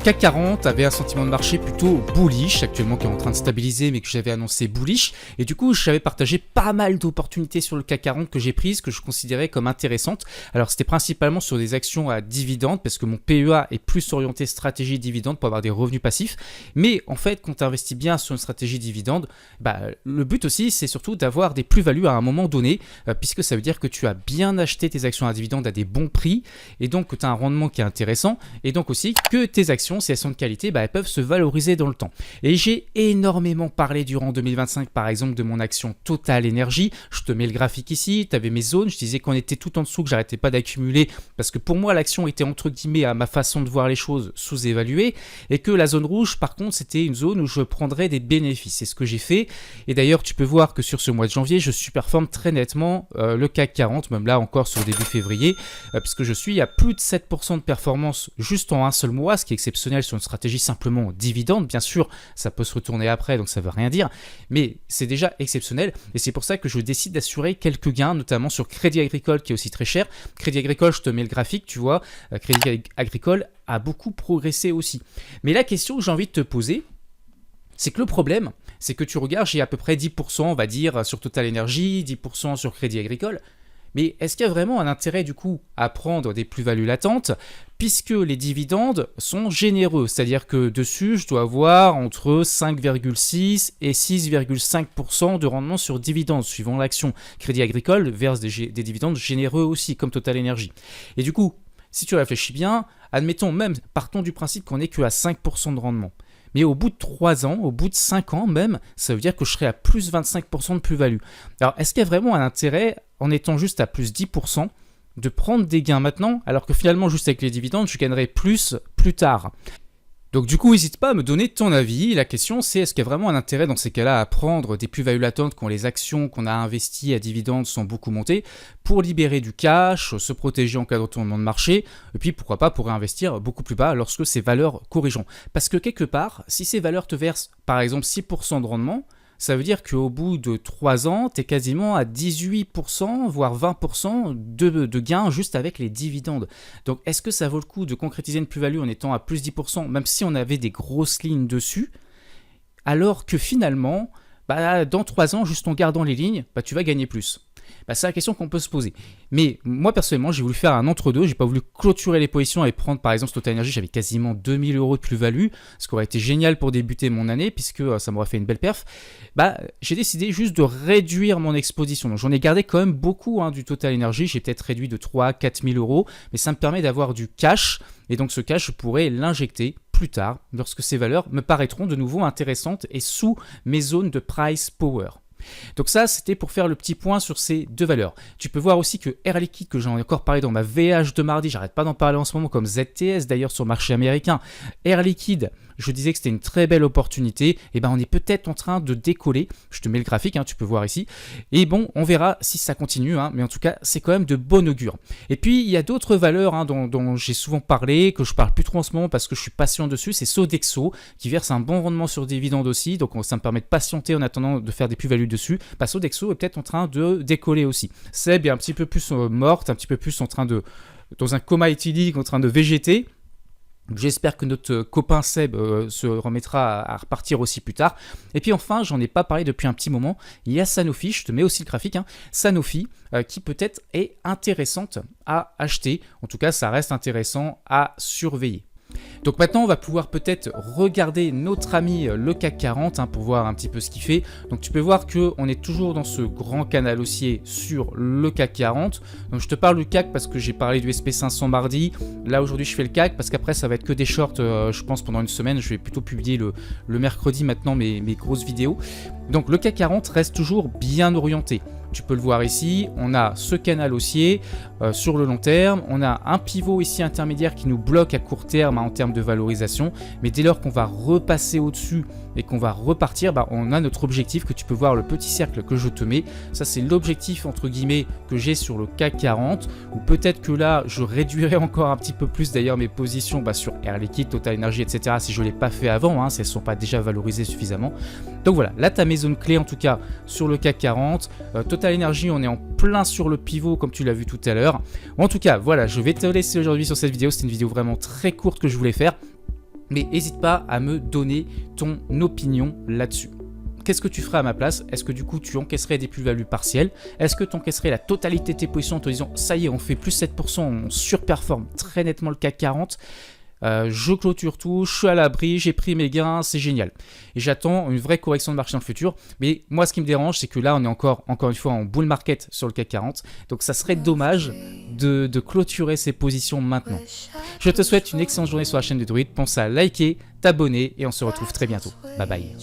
CAC 40 avait un sentiment de marché plutôt bullish, actuellement qui est en train de stabiliser mais que j'avais annoncé bullish, et du coup j'avais partagé pas mal d'opportunités sur le CAC 40 que j'ai prises, que je considérais comme intéressantes. Alors c'était principalement sur des actions à dividendes parce que mon PEA est plus orienté stratégie dividende pour avoir des revenus passifs, mais en fait quand tu investis bien sur une stratégie dividende, le but aussi c'est surtout d'avoir des plus-values à un moment donné, puisque ça veut dire que tu as bien acheté tes actions à dividendes à des bons prix, et donc que tu as un rendement qui est intéressant, et donc aussi que tes actions, si elles sont de qualité, elles peuvent se valoriser dans le temps. Et j'ai énormément parlé durant 2025 par exemple de mon action Total Energy. Je te mets le graphique ici, tu avais mes zones, je disais qu'on était tout en dessous, que j'arrêtais pas d'accumuler parce que pour moi l'action était entre guillemets à ma façon de voir les choses sous-évaluée, et que la zone rouge par contre c'était une zone où je prendrais des bénéfices. C'est ce que j'ai fait, et d'ailleurs tu peux voir que sur ce mois de janvier je superforme très nettement le CAC 40, même là encore sur début février, puisque je suis à plus de 7% de performance juste en un seul mois, ce qui est exceptionnel sur une stratégie simplement dividende. Bien sûr, ça peut se retourner après, donc ça ne veut rien dire, mais c'est déjà exceptionnel, et c'est pour ça que je décide d'assurer quelques gains, notamment sur Crédit Agricole qui est aussi très cher. Crédit Agricole, je te mets le graphique, tu vois, Crédit Agricole a beaucoup progressé aussi. Mais la question que j'ai envie de te poser, c'est que le problème, c'est que tu regardes, j'ai à peu près 10%, on va dire, sur Total Energy, 10% sur Crédit Agricole. Mais est-ce qu'il y a vraiment un intérêt du coup à prendre des plus-values latentes puisque les dividendes sont généreux? C'est-à-dire que dessus, je dois avoir entre 5,6 et 6,5% de rendement sur dividendes, suivant l'action. Crédit Agricole verse des dividendes généreux aussi, comme Total Energy. Et du coup, si tu réfléchis bien, admettons même, partons du principe qu'on n'est que à 5% de rendement. Mais au bout de 3 ans, au bout de 5 ans même, ça veut dire que je serai à plus 25% de plus-value. Alors, est-ce qu'il y a vraiment un intérêt, en étant juste à plus 10%, de prendre des gains maintenant, alors que finalement, juste avec les dividendes, je gagnerai plus tard? Donc du coup, n'hésite pas à me donner ton avis. La question c'est, est-ce qu'il y a vraiment un intérêt dans ces cas-là à prendre des plus-values latentes quand les actions qu'on a investies à dividendes sont beaucoup montées, pour libérer du cash, se protéger en cas de retournement de marché, et puis pourquoi pas pour réinvestir beaucoup plus bas lorsque ces valeurs corrigeront. Parce que quelque part, si ces valeurs te versent par exemple 6% de rendement, ça veut dire qu'au bout de 3 ans, tu es quasiment à 18%, voire 20% de gains juste avec les dividendes. Donc, est-ce que ça vaut le coup de concrétiser une plus-value en étant à plus 10%, même si on avait des grosses lignes dessus, alors que finalement, dans 3 ans, juste en gardant les lignes, tu vas gagner plus? C'est la question qu'on peut se poser. Mais moi personnellement, j'ai voulu faire un entre-deux. J'ai pas voulu clôturer les positions et prendre par exemple Total Energy. J'avais quasiment 2000 € de plus-value, ce qui aurait été génial pour débuter mon année puisque ça m'aurait fait une belle perf. J'ai décidé juste de réduire mon exposition. Donc j'en ai gardé quand même beaucoup du Total Energy. J'ai peut-être réduit de 3 à 4000 €, mais ça me permet d'avoir du cash. Et donc ce cash, je pourrais l'injecter plus tard lorsque ces valeurs me paraîtront de nouveau intéressantes et sous mes zones de price power. Donc ça, c'était pour faire le petit point sur ces deux valeurs. Tu peux voir aussi que Air Liquide, que j'en ai encore parlé dans ma VH de mardi, j'arrête pas d'en parler en ce moment, comme ZTS d'ailleurs sur le marché américain. Air Liquide, je disais que c'était une très belle opportunité, et on est peut-être en train de décoller. Je te mets le graphique, tu peux voir ici. Et bon, on verra si ça continue, mais en tout cas, c'est quand même de bon augure. Et puis, il y a d'autres valeurs dont j'ai souvent parlé, que je parle plus trop en ce moment parce que je suis patient dessus. C'est Sodexo, qui verse un bon rendement sur dividendes aussi, donc ça me permet de patienter en attendant de faire des plus-values dessus. Sodexo est peut-être en train de décoller aussi. Seb est un petit peu plus morte, un petit peu plus dans un coma éthylique, en train de végéter. J'espère que notre copain Seb se remettra à repartir aussi plus tard. Et puis enfin, j'en ai pas parlé depuis un petit moment, il y a Sanofi, je te mets aussi le graphique, Sanofi, qui peut-être est intéressante à acheter. En tout cas, ça reste intéressant à surveiller. Donc maintenant on va pouvoir peut-être regarder notre ami le CAC 40 pour voir un petit peu ce qu'il fait. Donc tu peux voir qu'on est toujours dans ce grand canal haussier sur le CAC 40. Donc je te parle du CAC parce que j'ai parlé du SP500 mardi. Là aujourd'hui je fais le CAC parce qu'après ça va être que des shorts je pense pendant une semaine. Je vais plutôt publier le mercredi maintenant mes grosses vidéos. Donc le CAC 40 reste toujours bien orienté. Tu peux le voir ici, on a ce canal haussier sur le long terme, on a un pivot ici intermédiaire qui nous bloque à court terme en termes de valorisation, mais dès lors qu'on va repasser au-dessus et qu'on va repartir, on a notre objectif que tu peux voir, le petit cercle que je te mets. Ça c'est l'objectif entre guillemets que j'ai sur le CAC 40, ou peut-être que là je réduirai encore un petit peu plus d'ailleurs mes positions sur Air Liquide, Total Energy, etc. si je ne l'ai pas fait avant, si elles ne sont pas déjà valorisées suffisamment. Donc voilà, là tu as mes zones clés en tout cas sur le CAC 40. Total Energy, on est en plein sur le pivot comme tu l'as vu tout à l'heure. En tout cas, voilà, je vais te laisser aujourd'hui sur cette vidéo. C'est une vidéo vraiment très courte que je voulais faire. Mais n'hésite pas à me donner ton opinion là-dessus. Qu'est-ce que tu ferais à ma place? Est-ce que du coup tu encaisserais des plus-values partielles? Est-ce que tu encaisserais la totalité de tes positions en te disant ça y est, on fait plus 7%, on surperforme très nettement le CAC 40? Je clôture tout, je suis à l'abri, j'ai pris mes gains, c'est génial. Et j'attends une vraie correction de marché dans le futur. Mais moi, ce qui me dérange, c'est que là, on est encore une fois en bull market sur le CAC 40. Donc ça serait dommage de clôturer ces positions maintenant. Je te souhaite une excellente journée sur la chaîne de Druid. Pense à liker, t'abonner et on se retrouve très bientôt. Bye bye.